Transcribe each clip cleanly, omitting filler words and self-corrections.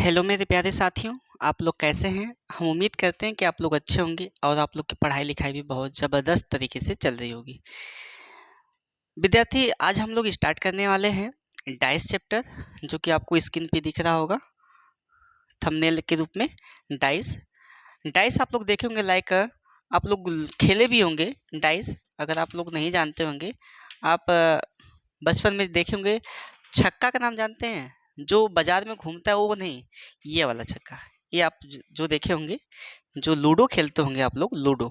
Hello मेरे प्यारे साथियों, आप लोग कैसे हैं? हम उम्मीद करते हैं कि आप लोग अच्छे होंगे और आप लोग की पढ़ाई-लिखाई भी बहुत ज़बरदस्त तरीके से चल रही होगी। विद्यार्थी, आज हम लोग स्टार्ट करने वाले हैं डाइस चैप्टर, जो कि आपको स्क्रीन पे दिख रहा होगा थंबनेल के रूप में। डाइस डाइस आप लोग देखे होंगे, लाइक आप लोग खेले भी होंगे डाइस। अगर आप लोग नहीं जानते होंगे, आप बचपन में देखे होंगे। छक्का का नाम जानते हैं? जो बाजार में घूमता है वो नहीं, ये वाला छक्का। ये आप जो देखे होंगे, जो लूडो खेलते होंगे आप लोग, लूडो।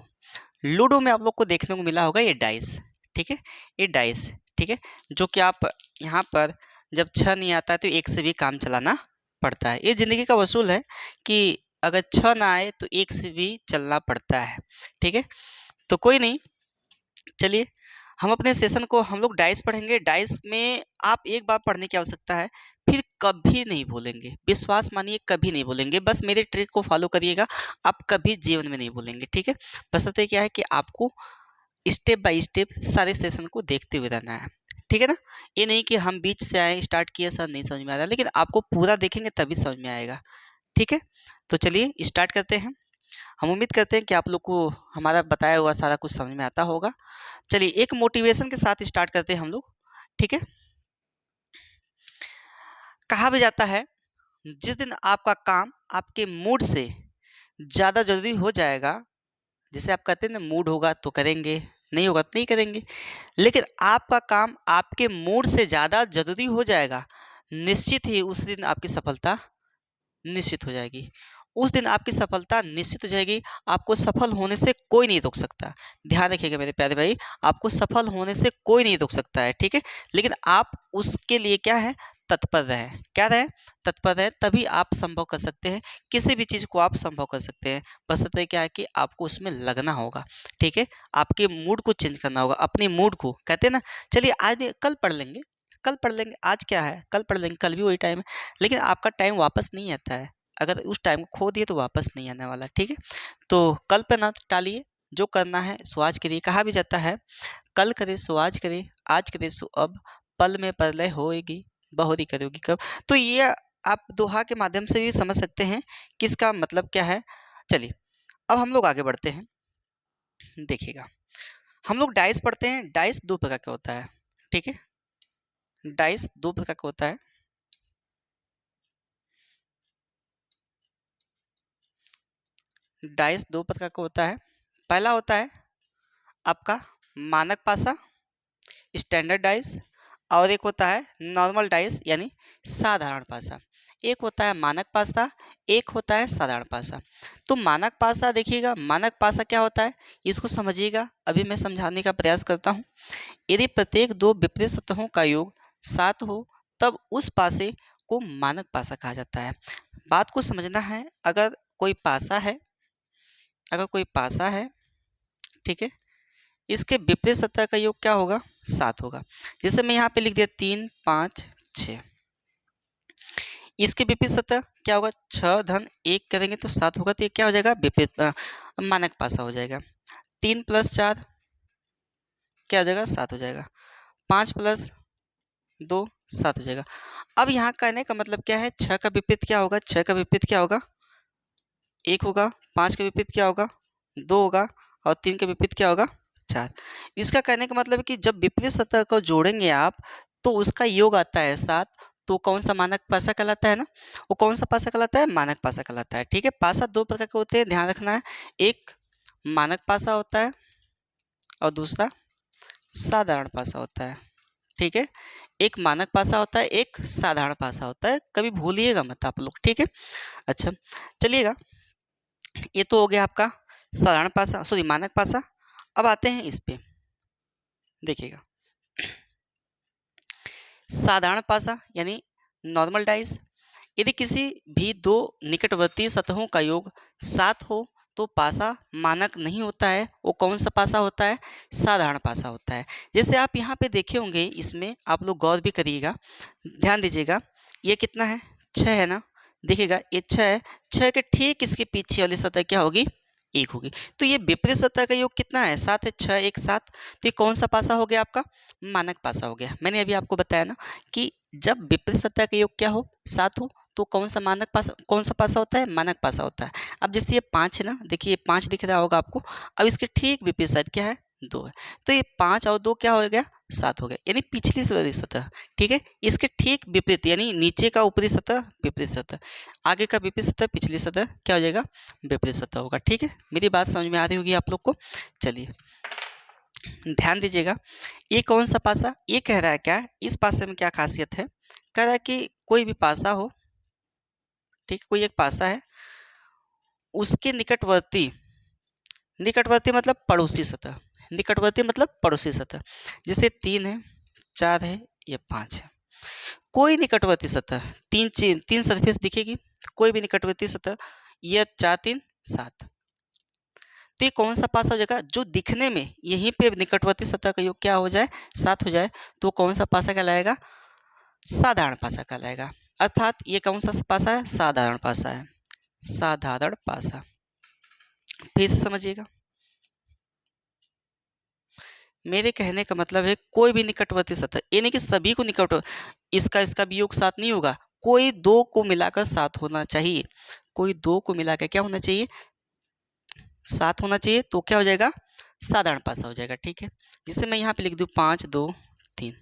लूडो में आप लोग को देखने को मिला होगा ये डाइस। ठीक है, ये डाइस। ठीक है, जो कि आप यहाँ पर जब 6 नहीं आता है तो 1 से भी काम चलाना पड़ता है। ये ज़िंदगी का वसूल है कि अगर 6 ना आए तो 1 से भी चलना पड़ता है। ठीक है, तो कोई नहीं, चलिए हम अपने सेशन को हम लोग डाइस पढ़ेंगे। डाइस में आप एक बार पढ़ने की आवश्यकता है, फिर कभी नहीं भूलेंगे। विश्वास मानिए, कभी नहीं भूलेंगे। बस मेरे ट्रिक को फॉलो करिएगा, आप कभी जीवन में नहीं भूलेंगे। ठीक है, बशर्ते क्या है कि आपको स्टेप बाय स्टेप सारे सेशन को देखते हुए रहना है। ठीक है ना? ये नहीं कि हम बीच से आए, स्टार्ट किए, सर नहीं समझ में आ रहा, लेकिन आपको पूरा देखेंगे तभी समझ में आएगा। ठीक है, तो चलिए स्टार्ट करते हैं। हम उम्मीद करते हैं कि आप लोग को हमारा बताया हुआ सारा कुछ समझ में आता होगा। चलिए एक मोटिवेशन के साथ स्टार्ट करते हैं हम लोग। ठीक है, कहा भी जाता है, जिस दिन आपका काम आपके मूड से ज़्यादा ज़रूरी हो जाएगा, जैसे आप कहते हैं ना, मूड होगा तो करेंगे, नहीं होगा तो नहीं करेंगे, लेकिन आपका काम आपके मूड से ज़्यादा ज़रूरी हो जाएगा, निश्चित ही उस दिन आपकी सफलता निश्चित हो जाएगी। उस दिन आपकी सफलता निश्चित हो जाएगी। आपको सफल होने से कोई नहीं रोक सकता। ध्यान रखिएगा मेरे प्यारे भाई, आपको सफल होने से कोई नहीं रोक सकता है। ठीक है, लेकिन आप उसके लिए क्या है, तत्पर रहें। क्या रहें? तत्पर रहें, तभी आप संभव कर सकते हैं। किसी भी चीज़ को आप संभव कर सकते हैं, बशर्ते क्या है कि आपको उसमें लगना होगा। ठीक है, आपके मूड को चेंज करना होगा, अपने मूड को। कहते हैं ना, चलिए आज नहीं, कल पढ़ लेंगे, कल पढ़ लेंगे, आज क्या है, कल पढ़ लेंगे, कल भी वही टाइम है। लेकिन आपका टाइम वापस नहीं आता है। अगर उस टाइम को खो दिए तो वापस नहीं आने वाला। ठीक है, तो कल पे ना टालिए, जो करना है सो आज करिए। कहा भी जाता है, कल करे सो आज करे सो अब, पल में प्रलय होएगी, बहुरी करोगी कब। तो ये आप दोहा के माध्यम से भी समझ सकते हैं कि इसका मतलब क्या है। चलिए अब हम लोग आगे बढ़ते हैं। देखिएगा, हम लोग डाइस पढ़ते हैं। डाइस दो प्रकार का होता है। ठीक है, डाइस दो प्रकार का होता है। डाइस दो प्रकार का होता है। पहला होता है आपका मानक पासा, स्टैंडर्ड डाइस, और एक होता है नॉर्मल डाइस यानी साधारण पासा। एक होता है मानक पासा, एक होता है साधारण पासा। तो मानक पासा देखिएगा, मानक पासा क्या होता है इसको समझिएगा, अभी मैं समझाने का प्रयास करता हूँ। यदि प्रत्येक दो विपरीत सतहों का योग 7 हो, तब उस पासे को मानक पासा कहा जाता है। बात को समझना है, अगर कोई पासा है, अगर कोई पासा है, ठीक है, इसके विपरीत सतह का योग क्या होगा, 7 होगा। जैसे मैं यहाँ पे लिख दिया 3 5 6। इसके विपरीत सतह क्या होगा, 6 धन 1 करेंगे तो 7 होगा, तो ये क्या हो जाएगा, विपरीत मानक पासा हो जाएगा। 3 + 4 क्या हो जाएगा, 7 हो जाएगा। 5 + 2 7 हो जाएगा। अब यहाँ कहने का मतलब क्या है, 6 का विपरीत क्या होगा, 6 का विपरीत क्या होगा, 1 होगा। 5 का विपरीत क्या होगा, 2 होगा। और 3 का विपरीत क्या होगा, 4। इसका कहने का मतलब है कि जब विपरीत सतह को जोड़ेंगे आप, तो उसका योग आता है 7। तो कौन सा मानक पासा कहलाता है ना, वो कौन सा पासा कहलाता है, मानक पासा कहलाता है। ठीक है, पासा दो प्रकार के होते हैं, ध्यान रखना है। एक मानक पासा होता है और दूसरा साधारण पासा होता है। ठीक है, एक मानक पासा होता है, एक साधारण पासा होता है, कभी भूलिएगा मत आप लोग। ठीक है, अच्छा चलिएगा, ये तो हो गया आपका साधारण पासा, सॉरी मानक पासा। अब आते हैं इस पे, देखिएगा साधारण पासा यानी नॉर्मल डाइस। यदि किसी भी दो निकटवर्ती सतहों का योग 7 हो, तो पासा मानक नहीं होता है। वो कौन सा पासा होता है, साधारण पासा होता है। जैसे आप यहाँ पे देखे होंगे, इसमें आप लोग गौर भी करिएगा, ध्यान दीजिएगा, ये कितना है, 6 है ना। देखिएगा ये 6 है, 6 के ठीक इसके पीछे वाली सतह क्या होगी, 1 होगी। तो ये विपरीत सतह का योग कितना है, 7 है, 6 1 7। तो ये कौन सा पासा हो गया आपका, मानक पासा हो गया। मैंने अभी आपको बताया ना कि जब विपरीत सतह का योग क्या हो, 7 हो, तो कौन सा पासा होता है, मानक पासा होता है। अब जैसे ये 5 है ना, देखिए ये 5 दिख रहा होगा आपको। अब इसके ठीक विपरीत साइड क्या है, 2 है। तो ये 5 और 2 क्या हो गया, 7 हो गया, यानी पिछली वाली सतह। ठीक है, इसके ठीक विपरीत यानी नीचे का ऊपरी सतह विपरीत सतह, आगे का विपरीत सतह पिछली सतह क्या हो जाएगा, विपरीत सतह होगा। ठीक है, मेरी बात समझ में आ रही होगी आप लोग को। चलिए ध्यान दीजिएगा, ये कौन सा पासा, ये कह रहा है क्या, इस पासे में क्या खासियत है, कह रहा है कि कोई भी पासा हो, ठीक, कोई एक पासा है, उसके निकटवर्ती, निकटवर्ती मतलब पड़ोसी सतह, निकटवर्ती मतलब पड़ोसी सतह, जैसे 3 है, 4 है, ये 5 है, कोई निकटवर्ती सतह, तीन सरफेस दिखेगी, कोई भी निकटवर्ती सतह, ये 4 3 7, तो ये कौन सा पासा हो जाएगा, जो दिखने में यहीं पे निकटवर्ती सतह का योग क्या हो जाए, 7 हो जाए, तो कौन सा पासा कहलाएगा, साधारण पासा कहलाएगा। अर्थात ये कौन सा पासा है, साधारण पासा है, साधारण पासा। फिर से समझिएगा, मेरे कहने का मतलब है कोई भी निकटवर्ती सतह, ये नहीं कि सभी को निकट, इसका वियोग 7 नहीं होगा, कोई दो को मिलाकर 7 होना चाहिए, कोई दो को मिलाकर क्या होना चाहिए, 7 होना चाहिए, तो क्या हो जाएगा, साधारण पासा हो जाएगा। ठीक है, जिससे मैं यहाँ पे लिख दूँ 5 2 3,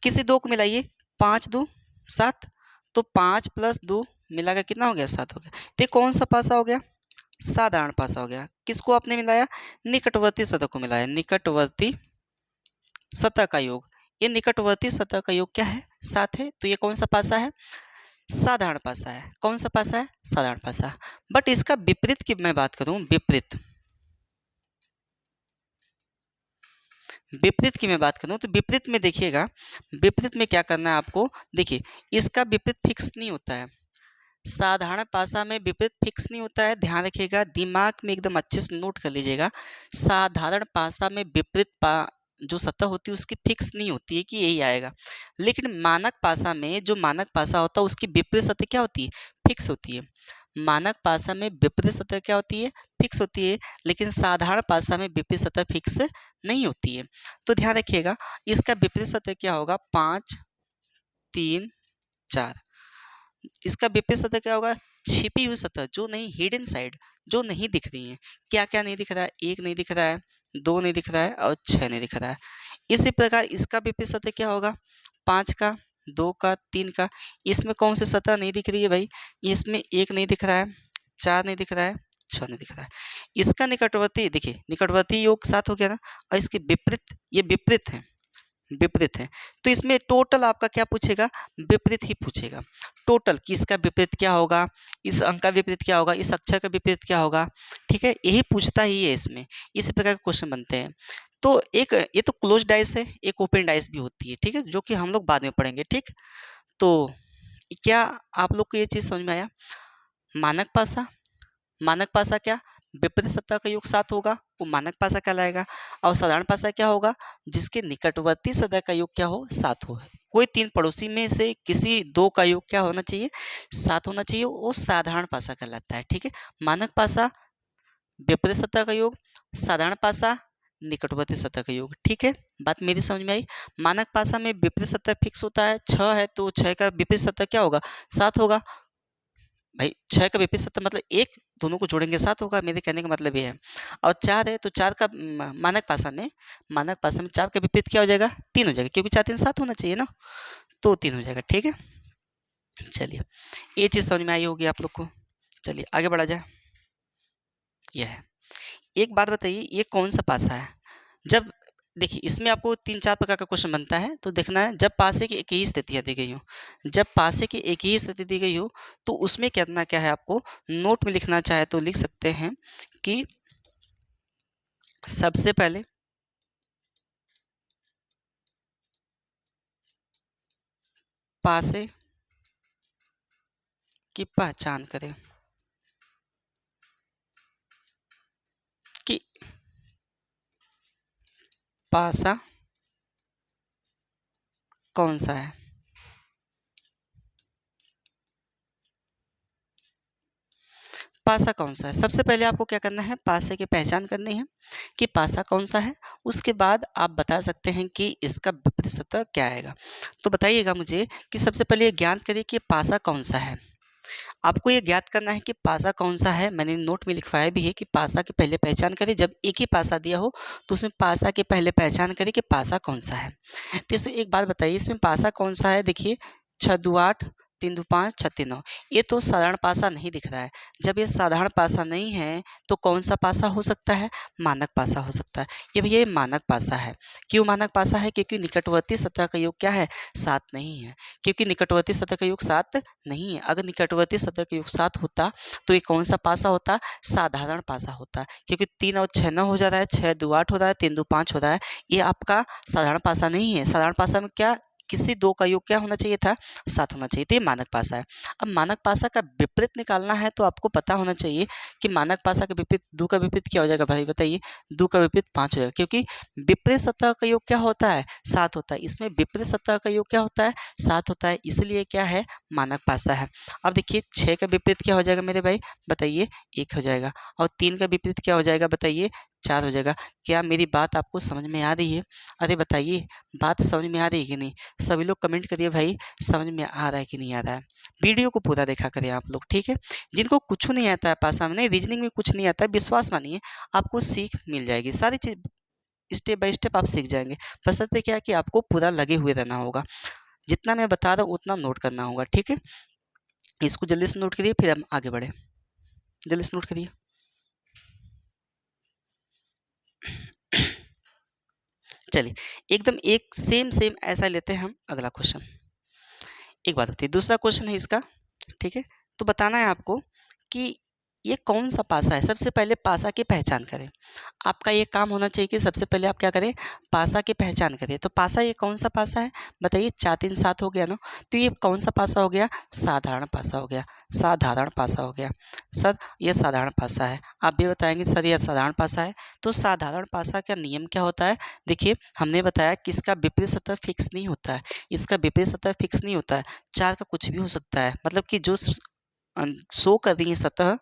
किसी दो को मिलाइए, 5 2 7, तो 5 + 2 मिलाकर कितना हो गया, 7 हो गया। तो ये कौन सा पासा हो गया, साधारण पासा हो गया। किसको आपने मिलाया, निकटवर्ती सतह को मिलाया, निकटवर्ती सतह का योग, ये निकटवर्ती सतह का योग क्या है, 7 है, तो ये कौन सा पासा है, साधारण पासा है। कौन सा पासा है, साधारण पासा। बट इसका विपरीत की मैं बात करूं, विपरीत, विपरीत की मैं बात करूं तो विपरीत में देखिएगा, विपरीत में क्या करना है आपको, देखिए इसका विपरीत फिक्स नहीं होता है, साधारण पासा में विपरीत फिक्स नहीं होता है, ध्यान रखिएगा, दिमाग में एकदम अच्छे से नोट कर लीजिएगा। साधारण पासा में विपरीत जो सतह होती है उसकी फिक्स नहीं होती है कि यही आएगा, लेकिन मानक पासा में जो मानक पासा होता है उसकी विपरीत सतह क्या होती है, फिक्स होती है। मानक पासा में विपरीत सतह क्या होती है, फिक्स होती है, लेकिन साधारण पासा में विपरीत सतह फिक्स नहीं होती है। तो ध्यान रखिएगा, इसका विपरीत सतह क्या होगा, 5 3 4, इसका विपरीत सतह क्या होगा, छिपी हुई सतह, जो नहीं, हिडन साइड, जो नहीं दिख रही है। क्या क्या नहीं दिख रहा है, 1 नहीं दिख रहा है, 2 नहीं दिख रहा है और 6 नहीं दिख रहा है। इसी प्रकार इसका विपरीत सतह क्या होगा, 5 का, 2 का, 3 का, इसमें कौन सी सतह नहीं दिख रही है भाई, इसमें 1 नहीं दिख रहा है, 4 नहीं दिख रहा है, 6 नहीं दिख रहा है। इसका निकटवर्ती, देखिए निकटवर्ती योग 7 हो गया ना, और इसके विपरीत, ये विपरीत है, विपरीत है, तो इसमें टोटल आपका क्या पूछेगा, विपरीत ही पूछेगा। टोटल कि इसका विपरीत क्या होगा, इस अंक का विपरीत क्या होगा, इस अक्षर का विपरीत क्या होगा। ठीक है, यही पूछता ही है इसमें, इसी प्रकार के क्वेश्चन बनते हैं। तो एक ये तो क्लोज डाइस है, एक ओपन डाइस भी होती है, ठीक है, जो कि हम लोग बाद में पढ़ेंगे। ठीक, तो क्या आप लोग को ये चीज़ समझ में आया, मानक पासा, मानक पासा क्या, विपरीत सतह का योग 7 होगा, वो मानक पासा कहलाएगा। और साधारण पासा क्या होगा, जिसके निकटवर्ती सतह का योग क्या हो, 7 हो। कोई 3 पड़ोसी में से किसी 2 का योग क्या होना चाहिए, 7 होना चाहिए, वो साधारण पासा कहलाता है। ठीक है, मानक पासा विपरीत सतह का योग, साधारण पासा निकटवर्ती सतह का योग। ठीक है, बात मेरी समझ में आई। मानक पासा में विपरीत सतह फिक्स होता है, 6 है तो 6 का विपरीत सतह क्या होगा, 7 होगा। भाई 6 का विपरीत सतह मतलब 1, दोनों को जोड़ेंगे 7 होगा, मेरे कहने का मतलब ये है। और 4 है तो 4 का मानक पासा में 4 का विपरीत क्या हो जाएगा, 3 हो जाएगा, क्योंकि 4 3 7 होना चाहिए ना, तो 3 हो जाएगा। ठीक है, चलिए ये चीज़ समझ में आई होगी आप लोग को। चलिए आगे बढ़ा जाए। यह है, एक बात बताइए, ये कौन सा पासा है, जब देखिए इसमें आपको 3 4 प्रकार का क्वेश्चन बनता है, तो देखना है जब पासे की एक ही स्थितियाँ दी गई हो, जब पासे की एक ही स्थिति दी गई हो तो उसमें करना क्या है, आपको नोट में लिखना चाहे तो लिख सकते हैं कि सबसे पहले पासे की पहचान करें कि पासा कौन सा है। पासा कौन सा है, सबसे पहले आपको क्या करना है, पासे की पहचान करनी है कि पासा कौन सा है। उसके बाद आप बता सकते हैं कि इसका विपरीत सतह क्या आएगा। तो बताइएगा मुझे कि सबसे पहले ये ज्ञात करिए कि पासा कौन सा है। आपको ये ज्ञात करना है कि पासा कौन सा है। मैंने नोट में लिखवाया भी है कि पासा की पहले पहचान करें। जब एक ही पासा दिया हो तो उसमें पासा के पहले पहचान करें कि पासा कौन सा है। तो इसमें एक बात बताइए, इसमें पासा कौन सा है। देखिए 6 दू 8, 3 दू 5, 6 3 9। ये तो साधारण पासा नहीं दिख रहा है। जब ये साधारण पासा नहीं है तो कौन सा पासा हो सकता है, मानक पासा हो सकता है। ये भैया ये मानक पासा है। क्यों मानक पासा है, क्योंकि निकटवर्ती सतह का योग क्या है, 7 नहीं है। क्योंकि निकटवर्ती सतह का योग 7 नहीं है। अगर निकटवर्ती सतह का योग 7 होता तो ये कौन सा पासा होता, साधारण पासा होता। क्योंकि 3 और 6 9 हो जा रहा है, 6 दू 8 हो रहा है, 3 दू 5 हो रहा है। ये आपका साधारण पासा नहीं है। साधारण पासा में क्या, किसी दो का योग क्या होना चाहिए था, 7 होना चाहिए। तो ये मानक पासा है। अब मानक पासा का विपरीत निकालना है तो आपको पता होना चाहिए कि मानक पासा का विपरीत, दो का विपरीत क्या हो जाएगा भाई बताइए। दो का विपरीत 5 हो जाएगा, क्योंकि विपरीत सतह का योग क्या होता है, 7 होता है। इसमें विपरीत सतह का योग क्या होता है, 7 होता है, इसलिए क्या है, मानक पासा है। अब देखिए 6 का विपरीत क्या हो जाएगा मेरे भाई बताइए, 1 हो जाएगा। और 3 का विपरीत क्या हो जाएगा बताइए, 4 हो जाएगा। क्या मेरी बात आपको समझ में आ रही है? अरे बताइए, बात समझ में आ रही है कि नहीं? सभी लोग कमेंट करिए भाई, समझ में आ रहा है कि नहीं आ रहा है। वीडियो को पूरा देखा करें आप लोग, ठीक है। जिनको कुछ नहीं आता है पासा में, नहीं रीजनिंग में कुछ नहीं आता है, विश्वास मानिए आपको सीख मिल जाएगी। सारी चीज स्टेप बाय स्टेप आप सीख जाएंगे। बशर्ते क्या है कि आपको पूरा लगे हुए रहना होगा। जितना मैं बता रहा हूँ उतना नोट करना होगा, ठीक है। इसको जल्दी से नोट करिए, फिर हम आगे बढ़े। जल्दी से नोट करिए। चलिए एकदम एक सेम सेम ऐसा लेते हैं हम अगला क्वेश्चन। एक बात होती है, दूसरा क्वेश्चन है इसका, ठीक है। तो बताना है आपको कि ये कौन सा पासा है। सबसे पहले पासा की पहचान करें। आपका ये काम होना चाहिए कि सबसे पहले आप क्या करें, पासा की पहचान करें। तो पासा ये कौन सा पासा है बताइए, 4 3 7 हो गया ना। तो ये कौन सा पासा हो गया, साधारण पासा हो गया। साधारण पासा हो गया सर, ये साधारण पासा है। आप भी बताएंगे सर ये साधारण पासा है। तो साधारण पासा का नियम क्या होता है, देखिए हमने बताया कि इसका विपरीत सतह फिक्स नहीं होता है। इसका विपरीत सतह फिक्स नहीं होता है। 4 का कुछ भी हो सकता है, मतलब कि जो शो कर रही है सतह,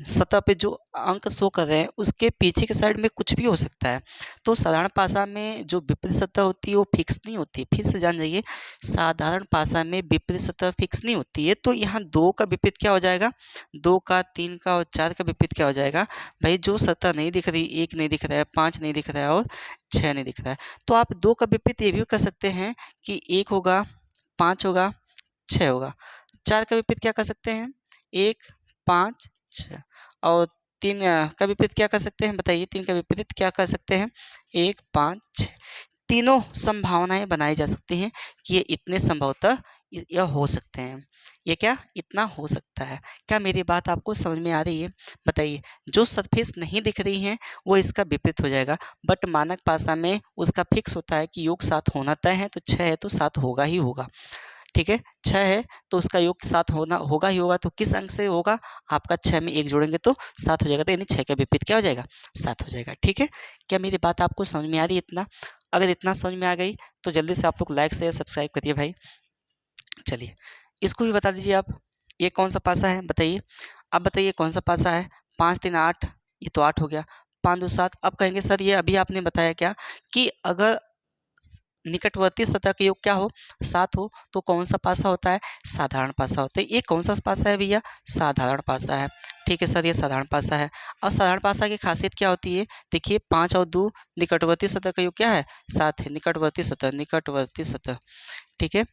सतह पे जो अंक शो कर रहे हैं उसके पीछे के साइड में कुछ भी हो सकता है। तो साधारण पासा में जो विपरीत सतह होती है वो फिक्स नहीं होती। फिर से जान जाइए, साधारण पासा में विपरीत सतह फिक्स नहीं होती है। तो यहाँ 2 का विपरीत क्या हो जाएगा, 2 का, 3 का और 4 का विपरीत क्या हो जाएगा भाई, जो सतह नहीं दिख रही, 1 नहीं दिख रहा है, 5 नहीं दिख रहा है और 6 नहीं दिख रहा है। तो आप 2 का विपरीत ये भी कर सकते हैं कि 1 होगा, 5 होगा, 6 होगा। 4 का विपरीत क्या कर सकते हैं, 1 5 6। और 3 का विपरीत क्या कर सकते हैं बताइए, 3 का विपरीत क्या कर सकते हैं, 1 5 6। तीनों संभावनाएं बनाई जा सकती हैं कि ये इतने संभवतः यह हो सकते हैं। ये क्या, इतना हो सकता है। क्या मेरी बात आपको समझ में आ रही है बताइए। जो सरफेस नहीं दिख रही है वो इसका विपरीत हो जाएगा। बट मानक पासा में उसका फिक्स होता है कि योग 7 होना तय है, तो 6 है तो 7 होगा ही होगा, ठीक है। 6 है तो उसका योग 7 होना होगा ही होगा। तो किस अंक से होगा, आपका 6 में 1 जोड़ेंगे तो 7 हो जाएगा। तो यानी 6 का विपरीत क्या हो जाएगा, 7 हो जाएगा, ठीक है। क्या मेरी बात आपको समझ में आ रही है इतना? अगर इतना समझ में आ गई तो जल्दी से आप लोग लाइक शेयर सब्सक्राइब करिए भाई। चलिए इसको भी बता दीजिए आप, ये कौन सा पासा है बताइए। अब बताइए कौन सा पासा है, 5 3 8, ये तो 8 हो गया। 5 2 7। अब कहेंगे सर ये अभी आपने बताया क्या कि अगर निकटवर्ती सतह का योग क्या हो, 7 हो, तो कौन सा पासा होता है, साधारण पासा होता है। ये कौन सा पासा है भैया, साधारण पासा है, ठीक है सर ये साधारण पासा है। और साधारण पासा की खासियत क्या होती है, देखिए 5 और 2, निकटवर्ती सतह का योग क्या है, 7 है। निकटवर्ती सतह, निकटवर्ती सतह, ठीक है।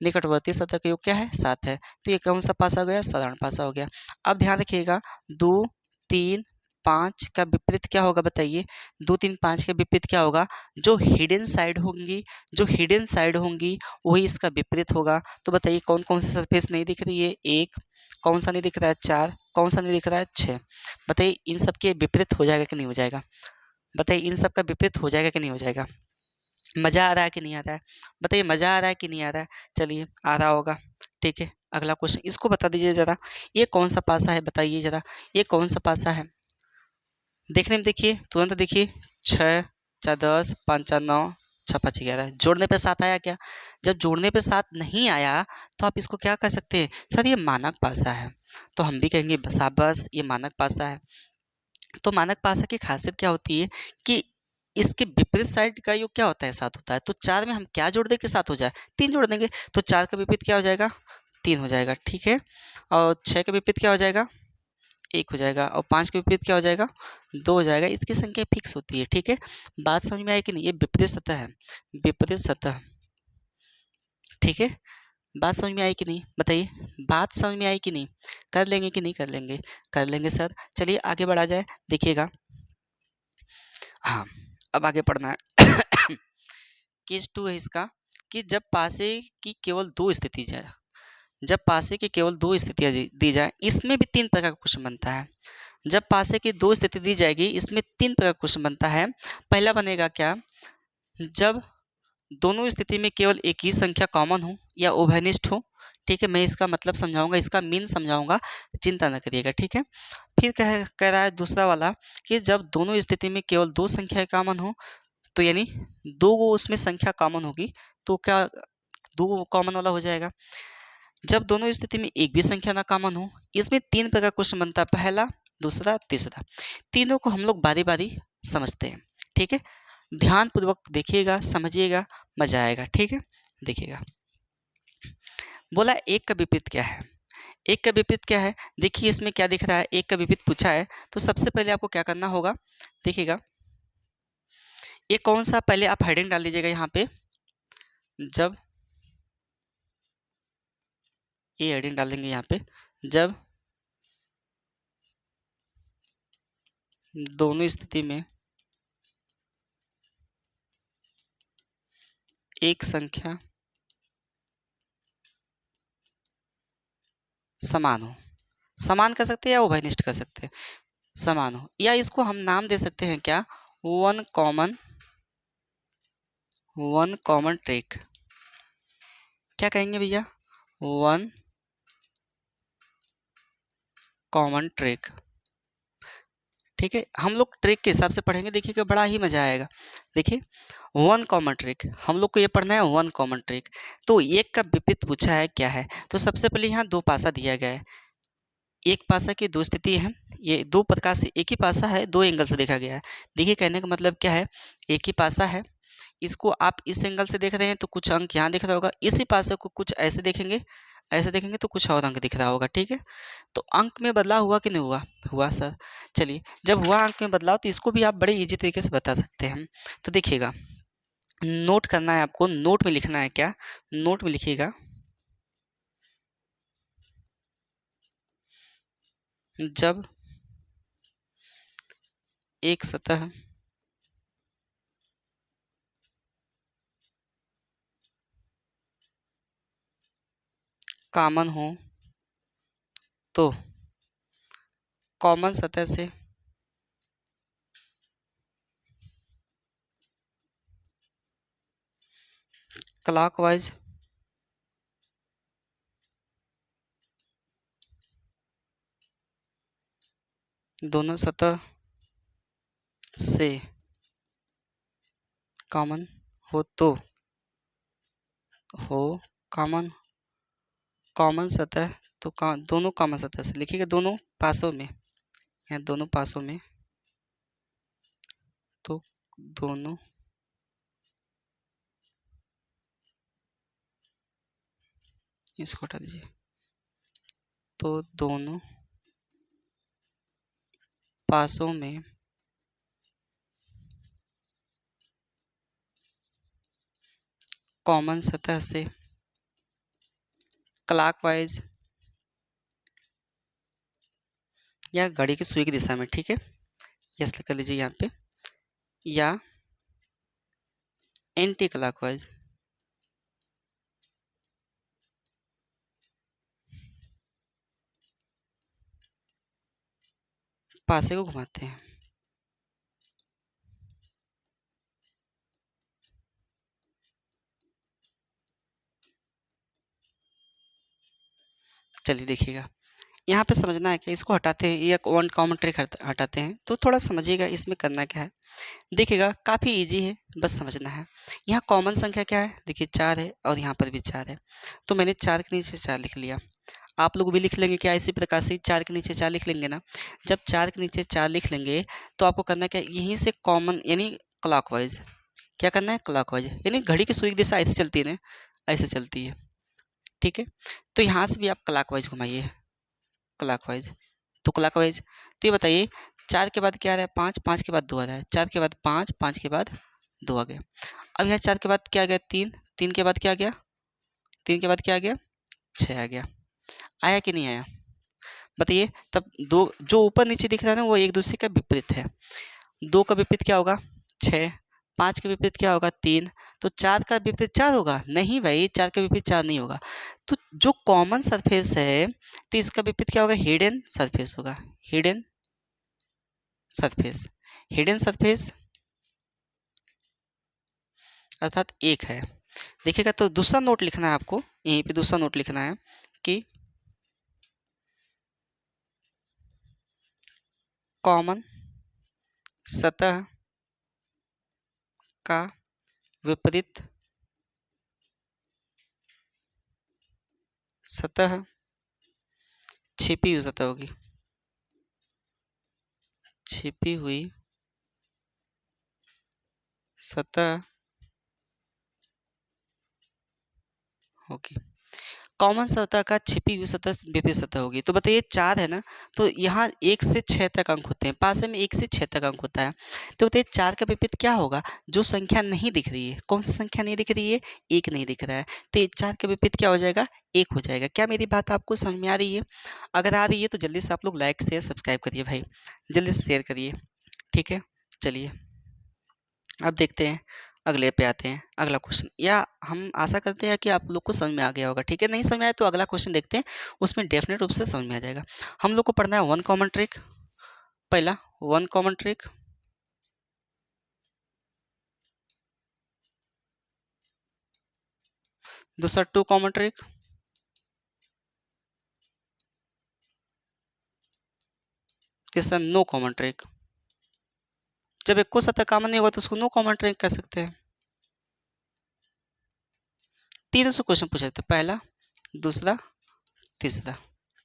निकटवर्ती सतह का योग क्या है, 7 है। तो ये कौन सा पासा हो गया, साधारण पासा हो गया। अब ध्यान रखिएगा, 2 3 5 का विपरीत क्या होगा बताइए। 2 3 5 के विपरीत क्या होगा, जो हिडन साइड होंगी, जो हिडन साइड होंगी वही इसका विपरीत होगा। तो बताइए कौन कौन सी सरफेस नहीं दिख रही है, 1, कौन सा नहीं दिख रहा है, 4, कौन सा नहीं दिख रहा है, 6। बताइए इन सब के विपरीत हो जाएगा कि नहीं हो जाएगा, बताइए इन सब का विपरीत हो जाएगा कि नहीं हो जाएगा। मज़ा आ रहा है कि नहीं आ रहा है बताइए, मज़ा आ रहा है कि नहीं आ रहा है। चलिए आ रहा होगा, ठीक है। अगला क्वेश्चन, इसको बता दीजिए ज़रा, ये कौन सा पासा है बताइए ज़रा, ये कौन सा पासा है। देखने में देखिए, तुरंत देखिए, 6 4 10, 5 4 9, 6 5 11, जोड़ने पे 7 आया क्या। जब जोड़ने पे 7 नहीं आया तो आप इसको क्या कह सकते हैं, सर ये मानक पासा है। तो हम भी कहेंगे शाबाश ये मानक पासा है। तो मानक पासा की खासियत क्या होती है कि इसके विपरीत साइड का योग क्या होता है, 7 होता है। तो 4 में हम क्या जोड़ दें कि 7 हो जाए, 3 जोड़ देंगे। तो 4 का विपरीत क्या हो जाएगा, 3 हो जाएगा, ठीक है। और 6 का विपरीत क्या हो जाएगा, 1 हो जाएगा। और 5 के विपरीत क्या हो जाएगा, 2 हो जाएगा। इसकी संख्या फिक्स होती है, ठीक है। बात समझ में आई कि नहीं, ये विपरीत सतह है, विपरीत सतह, ठीक है। बात समझ में आई कि नहीं, बताइए, बात समझ में आई कि नहीं, कर लेंगे कि नहीं कर लेंगे, कर लेंगे सर। चलिए आगे बढ़ा जाए, देखिएगा। हाँ, अब आगे पढ़ना है। केस 2 है इसका, कि जब पासे की केवल 2 स्थिति जाए, जब पासे की केवल 2 स्थितियाँ दी जाए, इसमें भी 3 प्रकार का क्वेश्चन बनता है। जब पासे की 2 स्थिति दी जाएगी, इसमें 3 प्रकार का क्वेश्चन बनता है। पहला बनेगा क्या, जब दोनों स्थिति में केवल एक ही संख्या कॉमन हो या उभयनिष्ठ हो, ठीक है। मैं इसका मतलब समझाऊंगा, इसका मीन समझाऊंगा, चिंता न करिएगा, ठीक है। फिर कह रहा है दूसरा वाला, कि जब दोनों स्थिति में केवल 2 संख्या कॉमन हो, तो यानी 2 गो उसमें संख्या कॉमन होगी, तो क्या 2 कॉमन वाला हो जाएगा। जब दोनों स्थिति में एक भी संख्या ना कॉमन हो, इसमें 3 प्रकार का क्वेश्चन बनता है, पहला, दूसरा, तीसरा। तीनों को हम लोग बारी बारी समझते हैं, ठीक है। ध्यानपूर्वक देखिएगा, समझिएगा, मजा आएगा, ठीक है। देखिएगा, बोला एक का विपरीत क्या है, एक का विपरीत क्या है। देखिए इसमें क्या दिख रहा है, एक का विपरीत पूछा है, तो सबसे पहले आपको क्या करना होगा, देखिएगा। ये कौन सा, पहले आप हेडिंग डाल दीजिएगा यहाँ पे, जब, ये हेडिंग डाल देंगे यहाँ पे, जब दोनों स्थिति में एक संख्या समान हो, समान कर सकते हैं या उभयनिष्ठ कर सकते हैं, समान हो, या इसको हम नाम दे सकते हैं क्या, वन कॉमन ट्रिक। क्या कहेंगे भैया, वन कॉमन ट्रिक, ठीक है। हम लोग ट्रिक के हिसाब से पढ़ेंगे, देखिएगा बड़ा ही मजा आएगा। देखिए, वन कॉमन ट्रिक, हम लोग को ये पढ़ना है, वन कॉमन ट्रिक। तो एक का विपरीत पूछा है क्या है, तो सबसे पहले यहाँ 2 पासा दिया गया है, एक पासा की 2 स्थिति है, ये 2 प्रकार से, एक ही पासा है, 2 एंगल से देखा गया है। देखिए कहने का मतलब क्या है, एक ही पासा है, इसको आप इस एंगल से देख रहे हैं तो कुछ अंक यहाँ दिख रहा होगा, इसी पासे को कुछ ऐसे देखेंगे, ऐसे देखेंगे तो कुछ और अंक दिख रहा होगा, ठीक है। तो अंक में बदलाव हुआ कि नहीं हुआ, हुआ सर। चलिए, जब हुआ अंक में बदलाव, तो इसको भी आप बड़े इजी तरीके से बता सकते हैं। तो देखिएगा, नोट करना है आपको, नोट में लिखना है क्या, नोट में लिखिएगा, जब एक सतह कॉमन हो, तो कॉमन सतह से क्लॉकवाइज दोनों सतह से कॉमन हो, तो हो कॉमन, कॉमन सतह, तो दोनों कॉमन सतह से लिखिएगा, दोनों पासों में, यहाँ दोनों पासों में, तो दोनों इसको हटा दीजिए, तो दोनों पासों में कॉमन सतह से क्लॉकवाइज या घड़ी की सुई की दिशा में, ठीक है, यस कर लीजिए यहाँ पे, या एंटी क्लॉकवाइज, पासे को घुमाते हैं। चलिए देखिएगा, यहाँ पे समझना है कि इसको हटाते हैं, ये वन कॉमन ट्रिक हटाते हैं, तो थोड़ा समझिएगा इसमें करना क्या है। देखिएगा काफ़ी इजी है, बस समझना है। यहाँ कॉमन संख्या क्या है, देखिए 4 है, और यहाँ पर भी 4 है, तो मैंने 4 के नीचे 4 लिख लिया। आप लोग भी लिख लेंगे क्या, इसी प्रकार से 4 के नीचे 4 लिख लेंगे ना। जब 4 के नीचे 4 लिख लेंगे, तो आपको करना क्या है, यहीं से कॉमन यानी क्लॉकवाइज, क्या करना है, क्लॉकवाइज, यानी घड़ी की सुई की दिशा ऐसे चलती है ना, ऐसे चलती है, ठीक है। तो यहाँ से भी आप क्लॉकवाइज घुमाइए, क्लॉकवाइज, तो क्लॉकवाइज। तो ये बताइए 4 के बाद क्या आ रहा है 5, 5 के बाद 2 आ रहा है, 4 के बाद 5, 5 के बाद 2 आ गया। अब यहाँ 4 के बाद क्या आ गया 3, 3 के बाद क्या आ गया, 3 के बाद क्या आ गया 6 आ गया। आया कि नहीं आया बताइए। तब दो जो ऊपर नीचे दिख रहा है ना वो एक दूसरे का विपरीत है। 2 का विपरीत क्या होगा 6, 5 का विपरीत क्या होगा 3, तो 4 का विपरीत 4 होगा, नहीं भाई 4 का विपरीत 4 नहीं होगा। तो जो कॉमन सरफेस है तो इसका विपरीत क्या होगा हिडन सरफेस होगा, हिडन सरफेस, हिडन सरफेस अर्थात एक है। देखिएगा तो दूसरा नोट लिखना है आपको, यहीं पे दूसरा नोट लिखना है कि कॉमन सतह का विपरीत सतह छिपी हुई सतह होगी, छिपी हुई सतह होगी। कॉमन सतह का छिपी हुई सतह विपरीत सतह होगी। तो बताइए 4 है ना, तो यहाँ 1 से 6 तक अंक होते हैं, पासे में 1 से 6 तक अंक होता है। तो बताइए 4 का विपरीत क्या होगा, जो संख्या नहीं दिख रही है, कौन सी संख्या नहीं दिख रही है 1 नहीं दिख रहा है, तो ये 4 का विपरीत क्या हो जाएगा 1 हो जाएगा। क्या मेरी बात आपको समझ में आ रही है? अगर आ रही है तो जल्दी से आप लोग लाइक शेयर सब्सक्राइब करिए भाई, जल्दी से शेयर करिए, ठीक है। चलिए अब देखते हैं, अगले पे आते हैं, अगला क्वेश्चन, या हम आशा करते हैं कि आप लोग को समझ में आ गया होगा, ठीक है। नहीं समझ में आया तो अगला क्वेश्चन देखते हैं, उसमें डेफिनेट रूप से समझ में आ जाएगा। हम लोग को पढ़ना है वन कॉमन ट्रिक, पहला वन कॉमन ट्रिक, दूसरा टू कॉमन ट्रिक, तीसरा नो कॉमन ट्रिक। जब एक को सतह कॉमन नहीं होगा तो उसको नो कॉमन ट्रिक कह सकते हैं। तीनों से क्वेश्चन पूछे थे, पहला दूसरा तीसरा,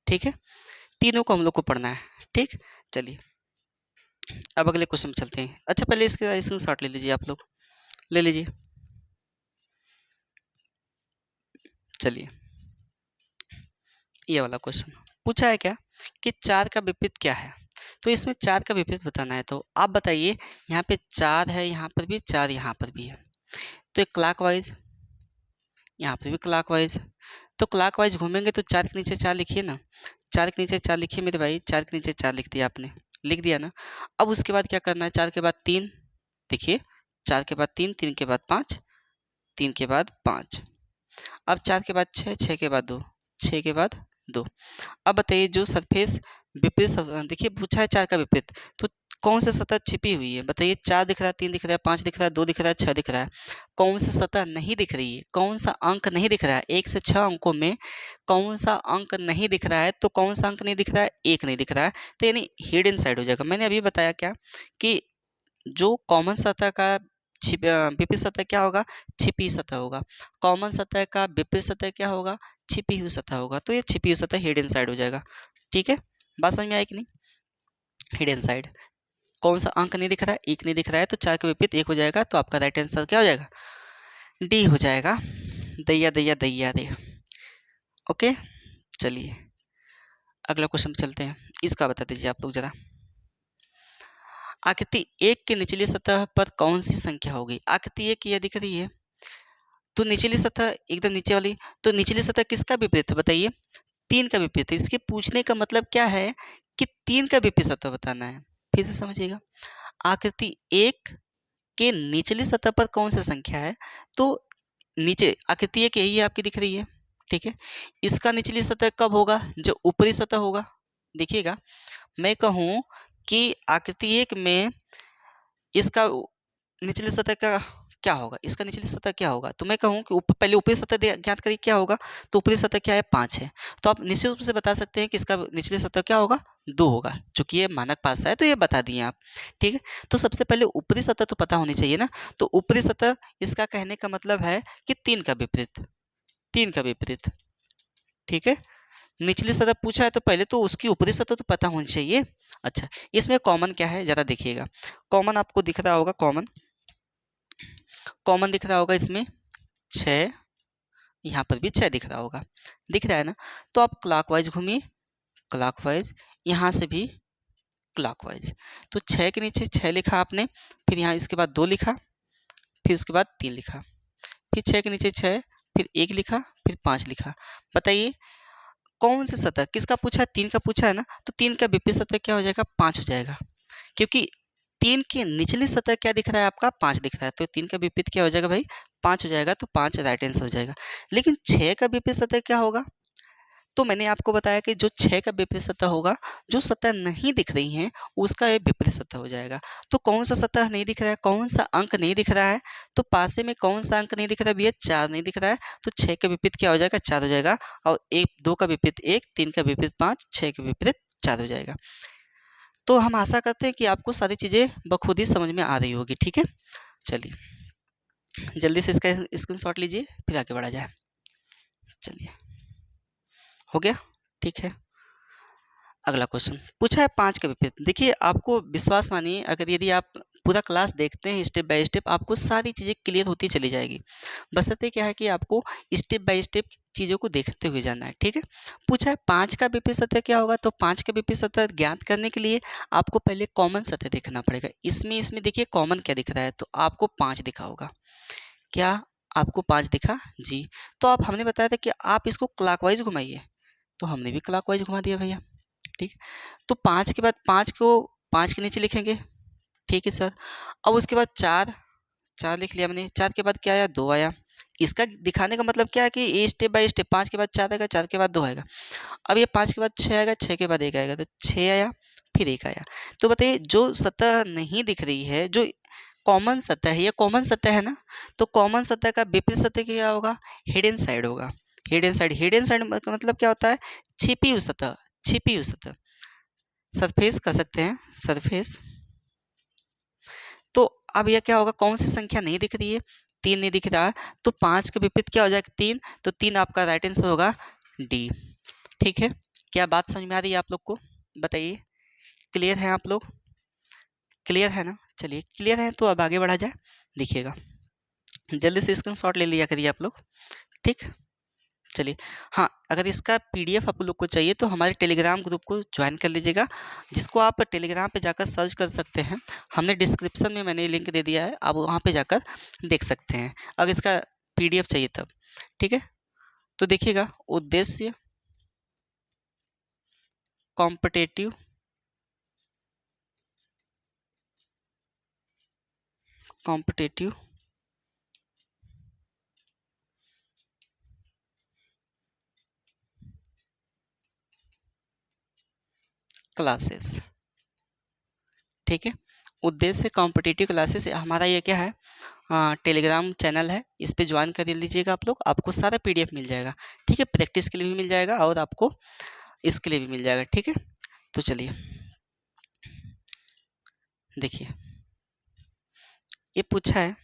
ठीक है। तीनों को हम लोग को पढ़ना है, ठीक। चलिए अब अगले क्वेश्चन में चलते हैं। अच्छा पहले इसका स्क्रीनशॉट ले लीजिए, आप लोग ले लीजिए। चलिए ये वाला क्वेश्चन पूछा है क्या कि 4 का विपरीत क्या है, तो इसमें 4 का विपरीत बताना है। तो आप बताइए यहाँ पे 4 है, यहाँ पर भी 4, यहाँ पर भी है, तो एक क्लॉकवाइज, यहाँ पर भी क्लॉकवाइज, तो क्लॉकवाइज घूमेंगे तो 4 के नीचे 4 लिखिए ना, 4 के नीचे 4 लिखिए मेरे भाई, 4 के नीचे 4 लिख दिया आपने, लिख दिया ना। अब उसके बाद क्या करना है, 4 के बाद 3, देखिए 4 के बाद 3, 3 के बाद 5, 3 के बाद 5, अब 4 के बाद 6, 6 के बाद 2, 6 के बाद 2। अब बताइए जो सरफेस विपरीत देखिए पूछा है 4 का विपरीत, तो कौन सी सतह छिपी हुई है बताइए। 4 दिख रहा है, 3 दिख रहा है, 5 दिख रहा है, 2 दिख रहा है, 6 दिख रहा है, कौन सी सतह नहीं दिख रही है, कौन सा अंक नहीं दिख रहा है, 1 से 6 अंकों में कौन सा अंक नहीं दिख रहा है, तो कौन सा अंक नहीं दिख रहा है 1 नहीं दिख रहा है, तो यानी हिडन साइड हो जाएगा। मैंने अभी बताया क्या कि जो कॉमन सतह का विपरीत सतह क्या होगा, छिपी सतह होगा। कॉमन सतह का विपरीत सतह क्या होगा, छिपी हुई सतह होगा। तो ये छिपी हुई सतह हिडन साइड हो जाएगा, ठीक है। बात समझ में आई कि नहीं, हिडन साइड। कौन सा अंक नहीं दिख रहा है, 1 नहीं दिख रहा है, तो 4 के विपरीत 1 हो जाएगा, तो आपका राइट आंसर क्या हो जाएगा डी हो जाएगा, दैया दैया दैया दे। ओके चलिए अगला क्वेश्चन पे चलते हैं, इसका बता दीजिए आप लोग जरा। आकृति 1 की निचली सतह पर कौन सी संख्या होगी, आकृति 1 यह दिख रही है, तो निचली सतह एकदम नीचे वाली, तो निचली सतह किसका विपरीत है बताइए, 3 का विपरीत है। इसके पूछने का मतलब क्या है कि 3 का विपरीत सतह बताना है। फिर से समझिएगा, आकृति 1 के निचली सतह पर कौन सी संख्या है, तो नीचे आकृति 1 यही आपकी दिख रही है, ठीक है। इसका निचली सतह कब होगा, जो ऊपरी सतह होगा। देखिएगा मैं कहूँ कि आकृति 1 में इसका निचली सतह का क्या होगा, इसका निचली सतह क्या होगा, तो मैं कहूँ कि पहले ऊपरी सतह ज्ञात करिए क्या होगा, तो ऊपरी सतह क्या है 5 है, तो आप निश्चित रूप से बता सकते हैं कि इसका निचली सतह क्या होगा 2 होगा, चूंकि ये मानक पासा है तो ये बता दिए आप, ठीक है। तो सबसे पहले ऊपरी सतह तो पता होनी चाहिए ना, तो ऊपरी सतह इसका कहने का मतलब है कि 3 का विपरीत, 3 का विपरीत, ठीक है। निचली सतह पूछा है तो पहले तो उसकी ऊपरी सतह तो पता होनी चाहिए। अच्छा इसमें कॉमन क्या है जरा देखिएगा, कॉमन आपको दिख रहा होगा, कॉमन कॉमन दिख रहा होगा इसमें 6, यहाँ पर भी 6 दिख रहा होगा, दिख रहा है ना। तो आप क्लॉकवाइज घूमिए, क्लॉकवाइज, यहाँ से भी क्लॉकवाइज। तो 6 के नीचे 6 लिखा आपने, फिर यहाँ इसके बाद 2 लिखा, फिर उसके बाद 3 लिखा, फिर 6 के नीचे 6, फिर 1 लिखा, फिर 5 लिखा। बताइए कौन से सतह, किसका पूछा है? 3 का पूछा है ना, तो 3 का विपरीत सतह क्या हो जाएगा? 5 हो जाएगा, क्योंकि 3 की निचली सतह क्या दिख रहा है आपका? 5 दिख रहा है, तो 3 का विपरीत क्या हो जाएगा भाई? 5 हो जाएगा, तो 5 राइट आंसर हो जाएगा। लेकिन 6 का विपरीत सतह क्या होगा? तो मैंने आपको बताया कि जो 6 का विपरीत सतह होगा, जो सतह नहीं दिख रही हैं, उसका ये विपरीत सतह हो जाएगा। तो कौन सा सतह नहीं दिख रहा है? कौन सा अंक नहीं दिख रहा है? तो पासे में कौन सा अंक नहीं दिख रहा है भैया? 4 नहीं दिख रहा है, तो 6 का विपरीत क्या हो जाएगा? 4 हो जाएगा। और 2 का विपरीत 1, 3 का विपरीत 5, 6 का विपरीत 4 हो जाएगा। तो हम आशा करते हैं कि आपको सारी चीज़ें बखूबी समझ में आ रही होगी, ठीक है? चलिए जल्दी से इसका स्क्रीनशॉट लीजिए, फिर आगे बढ़ा जाए। चलिए, हो गया? ठीक है। अगला क्वेश्चन पूछा है 5 का विपरीत। देखिए आपको विश्वास मानिए, अगर यदि आप पूरा क्लास देखते हैं स्टेप बाय स्टेप, आपको सारी चीज़ें क्लियर होती चली जाएगी। बशर्ते क्या है कि आपको स्टेप बाय स्टेप चीज़ों को देखते हुए जाना है, ठीक है? पूछा है 5 का विपरीत सतह क्या होगा, तो 5 का विपरीत सतह ज्ञात करने के लिए आपको पहले कॉमन सतह देखना पड़ेगा। इसमें देखिए कॉमन क्या दिख रहा है, तो आपको 5 दिखा होगा। क्या आपको 5 दिखा? जी। तो आप, हमने बताया था कि आप इसको क्लॉकवाइज घुमाइए, तो हमने भी क्लॉकवाइज घुमा दिया भैया, ठीक। तो 5 के बाद 5 को 5 के नीचे लिखेंगे, ठीक है सर। अब उसके बाद 4, 4 लिख लिया मैंने, 4 के बाद क्या आया? 2 आया। इसका दिखाने का मतलब क्या है कि ये स्टेप बाय स्टेप 5 के बाद 4 आएगा, 4 के बाद 2 आएगा। अब ये 5 के बाद 6 आएगा, 6 के बाद 1 आएगा, तो 6 आया, फिर 1 आया। तो बताइए जो सतह नहीं दिख रही है, जो कॉमन सतह है, ये कॉमन सतह है ना, तो कॉमन सतह का विपरीत सतह क्या होगा? हिडन साइड होगा। हिडन साइड, हिडन साइड का मतलब क्या होता है? छिपी हुई सतह, छिपी हुई सतह, सरफेस कह सकते हैं, सरफेस। तो अब यह क्या होगा? कौन सी संख्या नहीं दिख रही है? 3 नहीं दिख रहा है, तो 5 के विपरीत क्या हो जाएगा? 3, तो 3 आपका राइट आंसर होगा डी, ठीक है। क्या बात समझ में आ रही है आप लोग को? बताइए, क्लियर है आप लोग? क्लियर है ना? चलिए क्लियर है तो अब आगे बढ़ा जाए। देखिएगा जल्दी से स्क्रीनशॉट ले लिया करिए आप लोग, ठीक। चलिए, हाँ, अगर इसका पीडीएफ आप लोग को चाहिए तो हमारे टेलीग्राम ग्रुप को ज्वाइन कर लीजिएगा, जिसको आप टेलीग्राम पे जाकर सर्च कर सकते हैं। हमने डिस्क्रिप्शन में मैंने लिंक दे दिया है, आप वहाँ पे जाकर देख सकते हैं अगर इसका पीडीएफ चाहिए तब, ठीक है। तो देखिएगा, उद्देश्य कॉम्पिटेटिव कॉम्पिटेटिव क्लासेस, ठीक है। उद्देश्य कॉम्पिटिटिव क्लासेस, हमारा ये क्या है? टेलीग्राम चैनल है, इस पे ज्वाइन कर लीजिएगा आप लोग, आपको सारा पीडीएफ मिल जाएगा, ठीक है। प्रैक्टिस के लिए भी मिल जाएगा और आपको इसके लिए भी मिल जाएगा, ठीक है। तो चलिए देखिए, ये पूछा है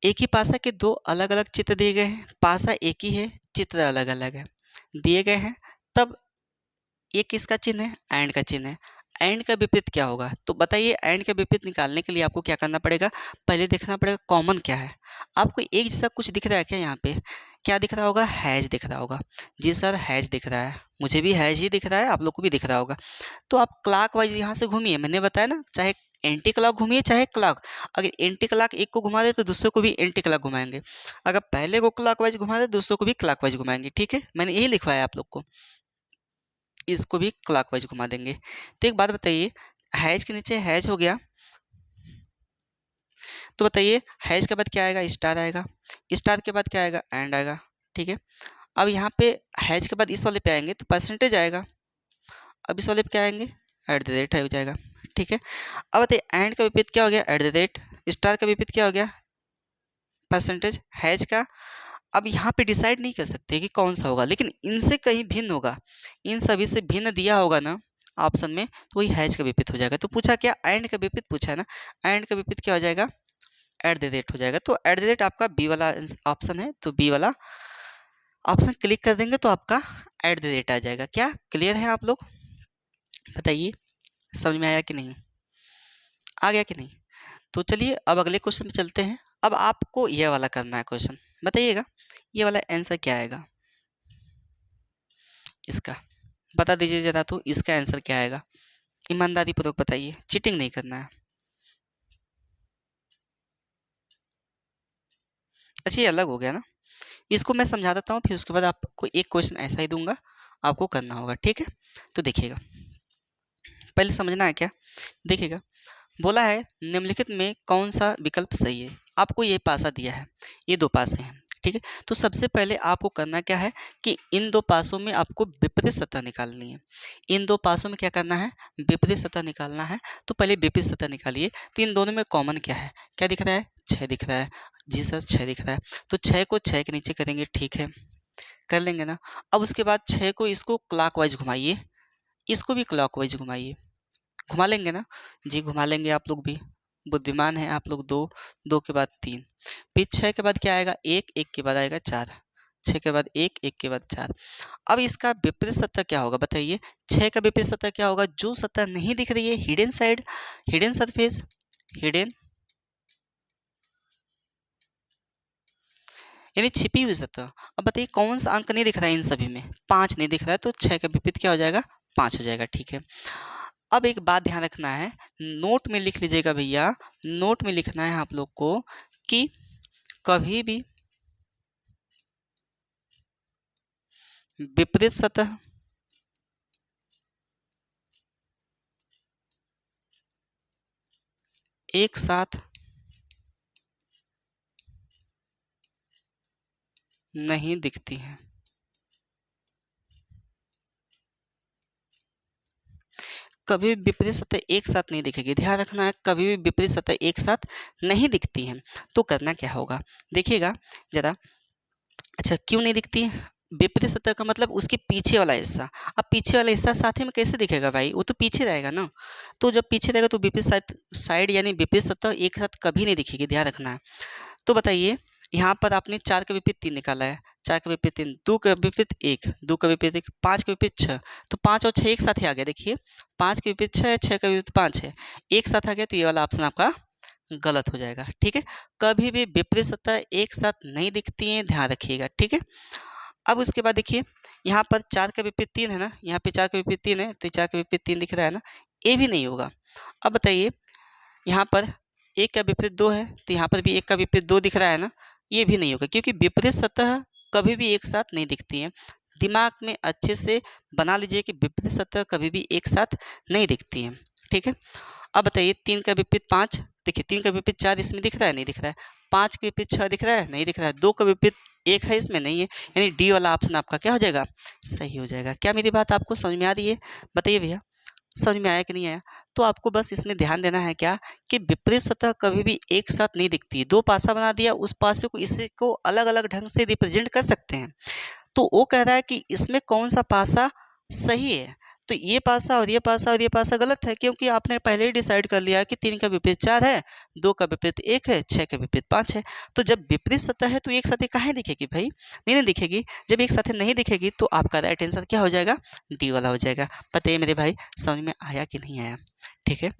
एक ही पासा के 2 अलग-अलग चित्र दिए गए हैं, पासा एक ही है, चित्र अलग-अलग है, दिए गए हैं, तब ये किसका चिन्ह है? एंड का चिन्ह है। एंड का विपरीत क्या होगा? तो बताइए, एंड का विपरीत निकालने के लिए आपको क्या करना पड़ेगा? पहले देखना पड़ेगा कॉमन क्या है। आपको एक जैसा कुछ दिख रहा है क्या यहाँ पे? क्या दिख रहा होगा? हैज दिख रहा होगा। जी सर, हैज दिख रहा है, मुझे भी हैज ही दिख रहा है, आप लोग को भी दिख रहा होगा। तो आप क्लॉक वाइज यहाँ से घूमिए, मैंने बताया ना, चाहे एंटी क्लॉक घूमिए चाहे क्लॉक। अगर एंटी क्लॉक एक को घुमा दे तो दूसरे को भी एंटी क्लॉक घुमाएंगे, अगर पहले को क्लॉक वाइज घुमा दे दूसरे को भी क्लॉक वाइज घुमाएंगे, ठीक है। मैंने यही लिखवाया आप लोग को, इसको भी क्लॉकवाइज घुमा देंगे। तो एक बात बताइए, हैज के नीचे हैज हो गया, तो बताइए हैज के बाद क्या आएगा? स्टार आएगा, स्टार के बाद क्या आएगा? एंड आएगा, ठीक है। अब यहाँ पे हैज के बाद इस वाले पे आएंगे तो परसेंटेज आएगा, अब इस वाले पे क्या आएंगे? एट द रेट हो जाएगा, ठीक है। अब बताइए एंड का विपरीत क्या हो गया? At the rate. स्टार का विपरीत क्या हो गया? परसेंटेज। हैज का, अब यहाँ पे डिसाइड नहीं कर सकते कि कौन सा होगा, लेकिन इनसे कहीं भिन्न होगा, इन सभी से भिन्न दिया होगा ना ऑप्शन में, तो वही हैज का विपरीत हो जाएगा। तो पूछा क्या? एंड का विपरीत पूछा है ना, एंड का विपरीत क्या हो जाएगा? एट द रेट हो जाएगा। तो एट द रेट आपका बी वाला ऑप्शन है, तो बी वाला ऑप्शन क्लिक कर देंगे तो आपका एट द रेट आ जाएगा। क्या क्लियर है आप लोग? बताइए, समझ में आया कि नहीं? आ गया कि नहीं? तो चलिए अब अगले क्वेश्चन पे चलते हैं। अब आपको ये वाला करना है क्वेश्चन, बताइएगा ये वाला आंसर क्या आएगा इसका, बता दीजिए जरा, तो इसका आंसर क्या आएगा, ईमानदारी पूर्वक बताइए, चीटिंग नहीं करना है। अच्छा ये अलग हो गया ना, इसको मैं समझा देता हूँ, फिर उसके बाद आपको एक क्वेश्चन ऐसा ही दूंगा, आपको करना होगा, ठीक है। तो देखिएगा, पहले समझना है क्या, देखिएगा, बोला है निम्नलिखित में कौन सा विकल्प सही है। आपको ये पासा दिया है, ये दो पासे हैं, ठीक है। तो सबसे पहले आपको करना क्या है कि इन दो पासों में आपको विपरीत सतह निकालनी है। इन दो पासों में क्या करना है, विपरीत सतह निकालना है। तो पहले विपरीत सतह निकालिए। तो इन दोनों में कॉमन क्या है, क्या दिख रहा है, 6 दिख रहा है। जी सर 6 दिख रहा है, तो 6 को 6 के नीचे करेंगे, ठीक है, कर लेंगे ना। अब उसके बाद 6 को इसको क्लॉकवाइज घुमाइए, इसको भी क्लॉकवाइज घुमाइए, घुमा लेंगे ना, जी घुमा लेंगे, आप लोग भी बुद्धिमान हैं आप लोग। 2, 2 के बाद 3, फिर 6 के बाद क्या आएगा, 1, 1 के बाद आएगा 4, 6 के बाद 1, 1 के बाद 4। अब इसका विपरीत सतह क्या होगा बताइए, 6 का विपरीत सतह क्या होगा, जो सतह नहीं दिख रही है, hidden side, hidden surface, hidden यानी छिपी हुई सतह। अब बताइए कौन सा अंक नहीं दिख रहा है इन सभी में, 5 नहीं दिख रहा है, तो 6 का विपरीत क्या हो जाएगा, 5 हो जाएगा, ठीक है। अब एक बात ध्यान रखना है, नोट में लिख लीजिएगा भैया, नोट में लिखना है आप लोग को कि कभी भी विपरीत सतह एक साथ नहीं दिखती हैं। कभी भी विपरीत सतह एक साथ नहीं दिखेगी, ध्यान रखना है, कभी भी विपरीत सतह एक साथ नहीं दिखती हैं। तो करना क्या होगा, देखिएगा जरा, अच्छा क्यों नहीं दिखती है, विपरीत सतह का मतलब उसके पीछे वाला हिस्सा। अब पीछे वाला हिस्सा साथ ही में कैसे दिखेगा भाई, वो तो पीछे रहेगा ना। तो जब पीछे रहेगा तो विपरीत साइड यानी विपरीत सतह एक साथ कभी नहीं दिखेगी, ध्यान रखना है। तो बताइए यहाँ पर आपने 4 का विपरीत 3 निकाला है, 4 का विपरीत 3, 2 का विपरीत 1, 2 का विपरीत 1, 5 का विपरीत 6, तो 5 और 6 एक साथ ही आ गया, देखिए 5 के विपरीत 6 है, 6 का विपरीत 5 है, एक साथ आ गया, तो ये वाला ऑप्शन आपका गलत हो जाएगा, ठीक है। कभी भी विपरीत सतह एक साथ नहीं दिखती हैं, ध्यान रखिएगा, ठीक है। अब उसके बाद देखिए यहाँ पर 4 का विपरीत 3 है ना, यहाँ पे 4 का विपरीत 3 है, तो 4 का विपरीत 3 दिख रहा है ना, ये भी नहीं होगा। अब बताइए यहाँ पर 1 का विपरीत 2 है, तो यहाँ पर भी 1 का विपरीत 2 दिख रहा है ना, ये भी नहीं होगा, क्योंकि विपरीत सतह कभी भी एक साथ नहीं दिखती हैं। दिमाग में अच्छे से बना लीजिए कि विपरीत सतह कभी भी एक साथ नहीं दिखती हैं, ठीक है। अब बताइए 3 का विपरीत 5, देखिए 3 का विपरीत 4 इसमें दिख रहा है, नहीं दिख रहा है, 5 के विपरीत 6 दिख रहा है, नहीं दिख रहा है, 2 का विपरीत 1 है, इसमें नहीं है, यानी डी वाला ऑप्शन आपका क्या हो जाएगा, सही हो जाएगा। क्या मेरी बात आपको समझ में आ रही है, बताइए भैया, समझ में आया कि नहीं आया। तो आपको बस इसमें ध्यान देना है क्या, कि विपरीत सतह कभी भी एक साथ नहीं दिखती, दो पासा बना दिया, उस पासे को इसी को अलग अलग ढंग से रिप्रेजेंट कर सकते हैं। तो वो कह रहा है कि इसमें कौन सा पासा सही है, तो ये पासा और ये पासा और ये पासा गलत है, क्योंकि आपने पहले ही डिसाइड कर लिया कि 3 का विपरीत 4 है, 2 का विपरीत 1 है, 6 का विपरीत 5 है। तो जब विपरीत सतह है तो एक साथ काहे दिखेगी भाई, नहीं दिखेगी। जब एक साथ नहीं दिखेगी तो आपका राइट आंसर क्या हो जाएगा, डी वाला हो जाएगा। बताइए मेरे भाई समझ में आया कि नहीं आया, ठीक है।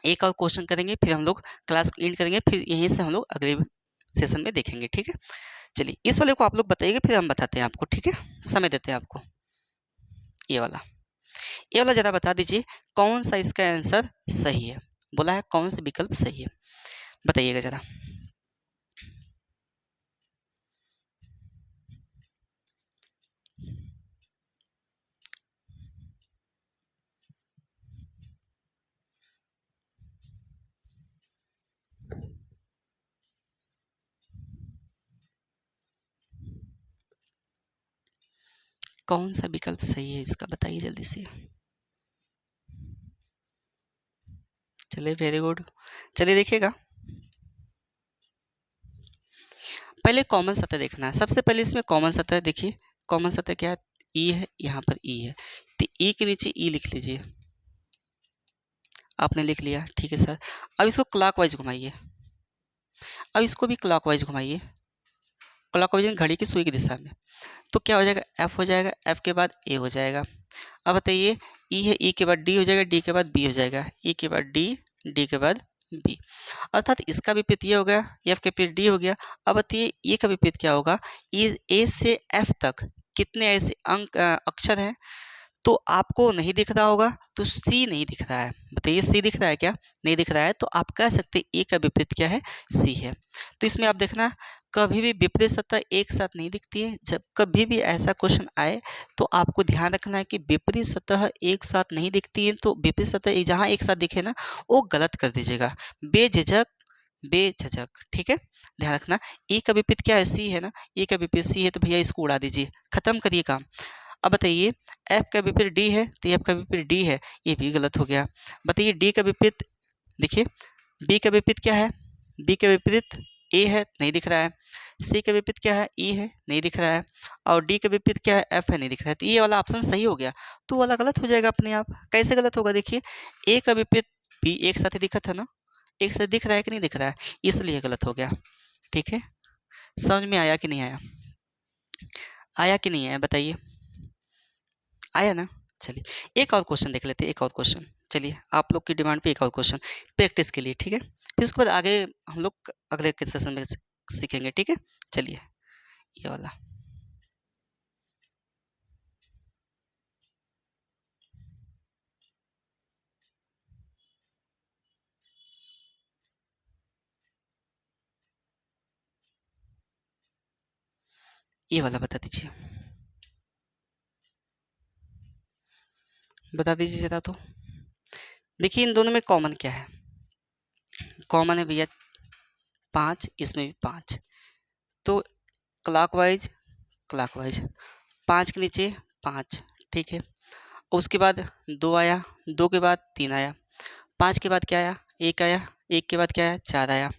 एक और क्वेश्चन करेंगे, फिर हम लोग क्लास को एंड करेंगे, फिर यहीं से हम लोग अगले सेशन में देखेंगे, ठीक है। चलिए इस वाले को आप लोग बताइएगा, फिर हम बताते हैं आपको, ठीक है, समय देते हैं आपको। ये वाला, ये वाला ज़रा बता दीजिए कौन सा इसका आंसर सही है, बोला है कौन सा विकल्प सही है, बताइएगा ज़रा। कौन सा विकल्प सही है इसका, बताइए जल्दी से। चलिए वेरी गुड, चलिए देखिएगा, पहले कॉमन सतह देखना है। सबसे पहले इसमें कॉमन सतह देखिए, कॉमन सतह क्या है, ई है, यहाँ पर ई है, तो ई के नीचे ई लिख लीजिए, आपने लिख लिया, ठीक है सर। अब इसको क्लॉकवाइज घुमाइए, अब इसको भी क्लॉकवाइज घुमाइए, क्लॉकवाइज घड़ी की सुई की दिशा में, तो क्या हो जाएगा, एफ हो जाएगा, एफ के बाद ए हो जाएगा। अब बताइए ई है, ई के बाद डी हो जाएगा, डी के बाद बी हो जाएगा, ई के बाद डी, डी के बाद बी। अर्थात इसका विपरीत ये हो गया, एफ का विपरीत डी हो गया। अब बताइए ए का विपरीत क्या होगा, ए से एफ तक कितने ऐसे अक्षर हैं, तो आपको नहीं दिख रहा होगा, तो सी नहीं दिख रहा है। बताइए सी दिख रहा है क्या, नहीं दिख रहा है, तो आप कह सकते हैं ए का विपरीत क्या है, सी है। तो इसमें आप देखना कभी भी विपरीत सतह एक साथ नहीं दिखती है। जब कभी भी ऐसा क्वेश्चन आए तो आपको ध्यान रखना है कि विपरीत सतह एक साथ नहीं दिखती है, तो विपरीत सतह जहाँ एक साथ दिखे ना वो गलत कर दीजिएगा, बेझिझक बेझिझक, ठीक है। ध्यान रखना ए का विपरीत क्या है, सी है ना, ए का विपरीत सी है, तो भैया इसको उड़ा दीजिए, खत्म करिए काम। अब बताइए एफ का विपरीत डी है, तो एफ का विपरीत डी है, ये भी गलत हो गया। बताइए डी का विपरीत, देखिए बी का विपरीत क्या है, बी का विपरीत ए है, नहीं दिख रहा है। सी का विपरीत क्या है, ई है, नहीं दिख रहा है। और डी का विपरीत क्या है, एफ है, नहीं दिख रहा है। तो ये वाला ऑप्शन सही हो गया, तो वाला गलत हो जाएगा अपने आप। कैसे गलत होगा, देखिए ए का विपरीत बी एक साथ ही दिखा था ना, एक साथ दिख रहा है कि नहीं दिख रहा है, इसलिए गलत हो गया। ठीक है, समझ में आया कि नहीं आया, आया कि नहीं आया बताइए, आया ना। चलिए एक और क्वेश्चन देख लेते हैं, एक और क्वेश्चन। चलिए आप लोग की डिमांड पे एक और क्वेश्चन प्रैक्टिस के लिए, ठीक है। फिर उसके बाद आगे हम लोग अगले के सेशन में सीखेंगे, ठीक है। चलिए ये वाला, ये वाला बता दीजिए, बता दीजिए जरा। तो देखिए इन दोनों में कॉमन क्या है, कॉमन है भैया 5, इसमें भी 5, तो क्लॉकवाइज क्लॉकवाइज 5 के नीचे 5, ठीक है। उसके बाद 2 आया, 2 के बाद 3 आया, 5 के बाद क्या आया, 1 आया, 1 के बाद क्या आया, 4 आया।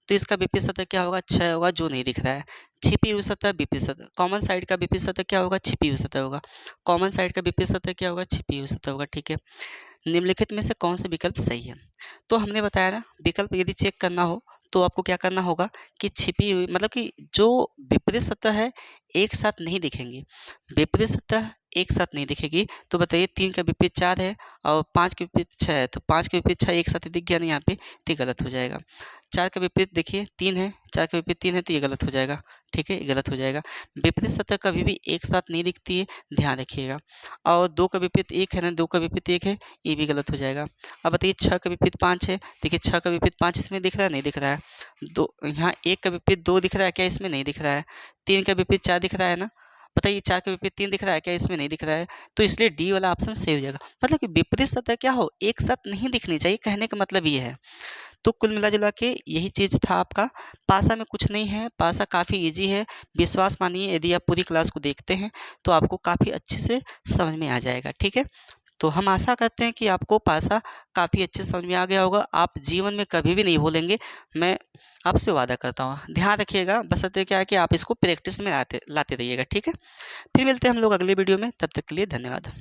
तो इसका विपरीत सतह क्या होगा, 6 होगा, जो नहीं दिख रहा है। छिपी हुई सतह विपरीत सतह, कॉमन साइड का विपरीत सतह क्या होगा, छिपी हुई सतह होगा। कॉमन साइड का विपरीत सतह क्या होगा, छिपी हुई सतह होगा, ठीक है। निम्नलिखित में से कौन सा विकल्प सही है, तो हमने बताया ना विकल्प यदि चेक करना हो तो आपको क्या करना होगा कि छिपी हुई मतलब कि जो विपरीत सतह है एक साथ नहीं दिखेंगी, विपरीत सतह एक साथ नहीं दिखेगी। तो बताइए 3 का विपरीत 4 है और 5 के विपरीत 6 है, तो 5 के विपरीत 6 एक साथ ही दिख गया ना यहाँ पे, तो ये गलत हो जाएगा। 4 का विपरीत देखिए 3 है, 4 का विपरीत 3 है, तो ये गलत हो जाएगा, ठीक है, ये गलत हो जाएगा। विपरीत सतह कभी भी एक साथ नहीं दिखती है, ध्यान रखिएगा। और 2 का विपरीत 1 है ना, 2 का विपरीत 1 है, ये भी गलत हो जाएगा। अब बताइए 6 का विपरीत 5 है, देखिए 6 का विपरीत 5 इसमें दिख रहा है, नहीं दिख रहा है। 2 यहाँ 1 का विपरीत 2 दिख रहा है क्या, इसमें नहीं दिख रहा है। 3 का विपरीत 4 दिख रहा है ना, बताइए 4 का विपरीत 3 दिख रहा है क्या, इसमें नहीं दिख रहा है। तो इसलिए डी वाला ऑप्शन सही हो जाएगा। मतलब कि विपरीत सतह क्या हो, एक साथ नहीं दिखनी चाहिए, कहने का मतलब ये है। तो कुल मिला-जुला के यही चीज़ था आपका। पासा में कुछ नहीं है, पासा काफ़ी ईज़ी है। विश्वास मानिए यदि आप पूरी क्लास को देखते हैं तो आपको काफ़ी अच्छे से समझ में आ जाएगा, ठीक है। तो हम आशा करते हैं कि आपको पासा काफ़ी अच्छे से समझ में आ गया होगा, आप जीवन में कभी भी नहीं भूलेंगे, मैं आपसे वादा करता हूँ। ध्यान रखिएगा, बशर्ते क्या है कि आप इसको प्रैक्टिस में लाते रहिएगा, ठीक है। फिर मिलते हैं हम लोग अगले वीडियो में, तब तक के लिए धन्यवाद।